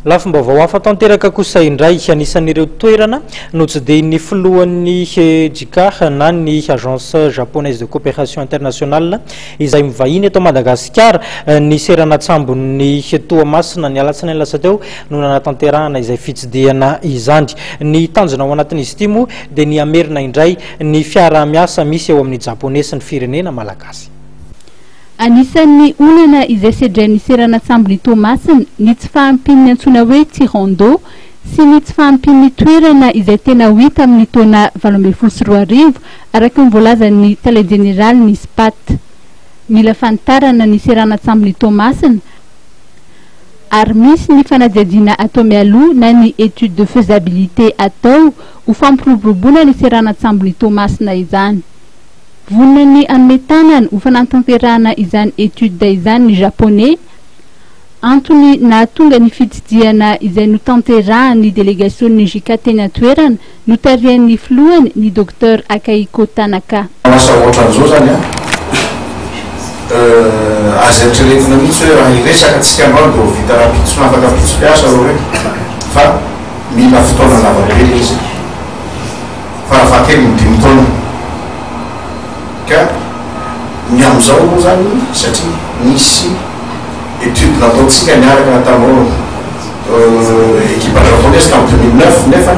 Lafim-baovao hafa tanteraka kosa indray anisan'ireo toerana nojidin'ny filohan'ny JICA na ny agence japonaise de coopération internationale izay mivahiny eto Madagasikara ny seran'atsambon'ny Toamasina ny alatsinainy lasa teo no nanatanterahana izay fitsidiana izany. Ny tanjona ao anatin'izy ity moa dia ny amerina indray ny fiarah-miasa misy eo amin'ny japonais sy ny firenena malagasy. Anisan'ny olana izay sedrain'ny seran'atsambon'ny Toamasina ny tsy fahampin'ny antsoina hoe Tirando sy ny tsy fahampin'ny toerana izay tena ho hita amin'ny taona 2024 araka ny voalazan'ny Tale Général ny SPAT. Mila fanitarana ny seran'atsambon'ny Toamasina ary misy ny fanadihadiana atao mialoha na ny étude de faisabilité atao ho fampiroboroboana ny seran'atsambon'ny Toamasina izany. Vonona ny ametanana ho fanantanterahana izany étude izany ny japonais antony nahatonga ny fitsidiana izay notanterahany délégation-ny JICA teny an-toerana no tarihan'ny filohany ny docteur Akihiko Tanaka. Asa ohatran'izao zany azy eritreretina mihitsy hoe raha iresaka atsika ambao dia vita rapitso afaka pitso-piasa hoe fa mila fotoana lavabe izy farafahakeliny 5 taona ka ny amin'izao moa zany satria misy étude nataontsika niaraka nataonao équipe japonaise tamin'ny 2009 nefa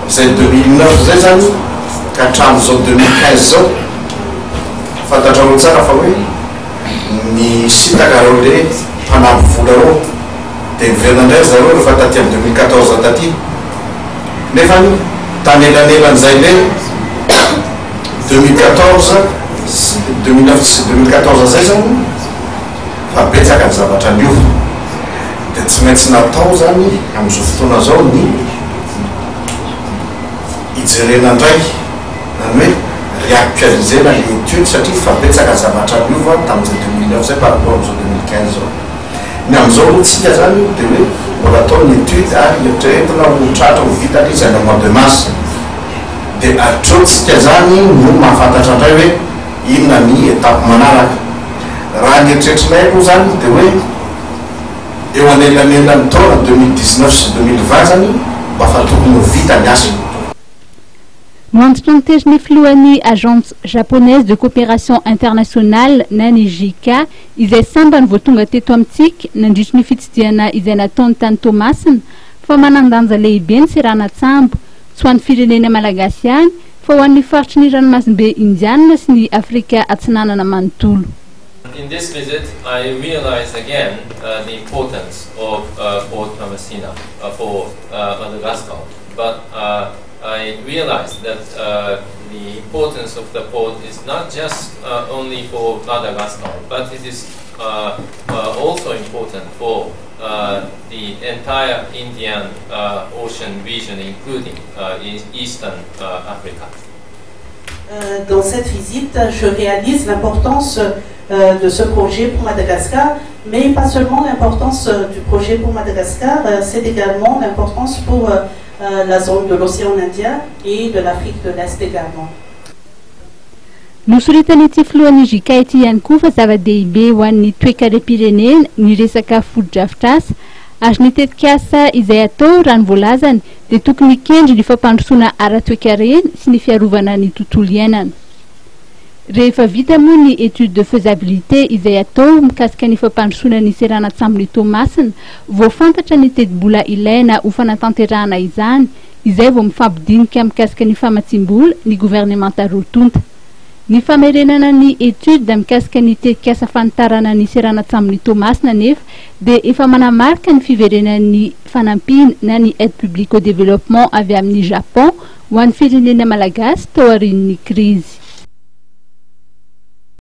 zay 2009 zay zany ka hatramin'izao 2015 zao fantatrareo tsara fa hoe ny sitakarole mpanampy vola reo dia niverinandray zareo rehefa taty amin'ny 2014 taty nefa tany elanelan'izay le 2014 2009 sy 2014 zay zany fa betsaka ny zavatra niova dia tsy maintsy natao zany amin'izao fotoana zao ny ijerenandray zany hoe réactualisena ny étude satria fa betsaka ny zavatra niova tamin'izay 2009 zay par rapport amin'izao 2015 zao ny amin'izao aloha tsika zany dia hoe mbola ataony étude ary eritreretina ho tratra ho vita izy any mois de mars dia atrotsika zany no mahafantatra indray hoe inona ny étape manaraka raha ny eritreritrinay koa zany dia hoe eo anelanelan'ny taona 2019 sy 2020 zany mba fa tokony ho vita ny asa. No antotranteriny filohan'ny agence japonaise de coopération internationale na ny JICA izay sambany vao tonga teto amintsika nandritry ny fitsidiana izay nataony tany Toamasina fa manandanja lehibe ny seran'atsambo tsy ho an'ny firenena malagasy ihany fa ho an'ny faritry ny ranomasimbe indiana sy ny Afrika atsinanana manontolo. In this visit, I realized again the importance of Port Toamasina for Madagascar. But I realized that the importance of the port is not just only for Madagascar, but it is also important for the entire Indian Ocean region, including Eastern Africa. Dans cette visite, je réalise l'importance de ce projet pour Madagascar, mais pas seulement l'importance du projet pour Madagascar, c'est également l'importance pour la zone de l'océan Indien et de l'Afrique de l'Est également. Nosoritany ity filohan'ny JICA ity ihany koa fa zava-dehibe ho an'ny toe-karem-pirenena ny resaka foto-drafitr'asa ary ny tetikasa izay atao raha ny voalazany dia tokony kendry ny fampandrosoana ara-toe-karena sy ny fiarovana ny tontolo iainana. Rehefa vita moa ny étude de faisabilité izay atao mikasika ny fampandrosoana ny seran'atsambon'ny Toamasina vao fantatra ny teti-bola ilaina ho fanatanterahana izany izay vao mifampidinika mikasika ny famatsim-bola ny gouvernemanta rotonta. Ny famerenana ny étude mikasika ny tetikasa fanitarana ny seran'atsambon'ny Toamasina nefa dia efa manamarika ny fiverenan'ny fanampina na ny aide publique au développement avy amin'ny Japon ho an'ny firenena malagasy tao aorian'ny krizy.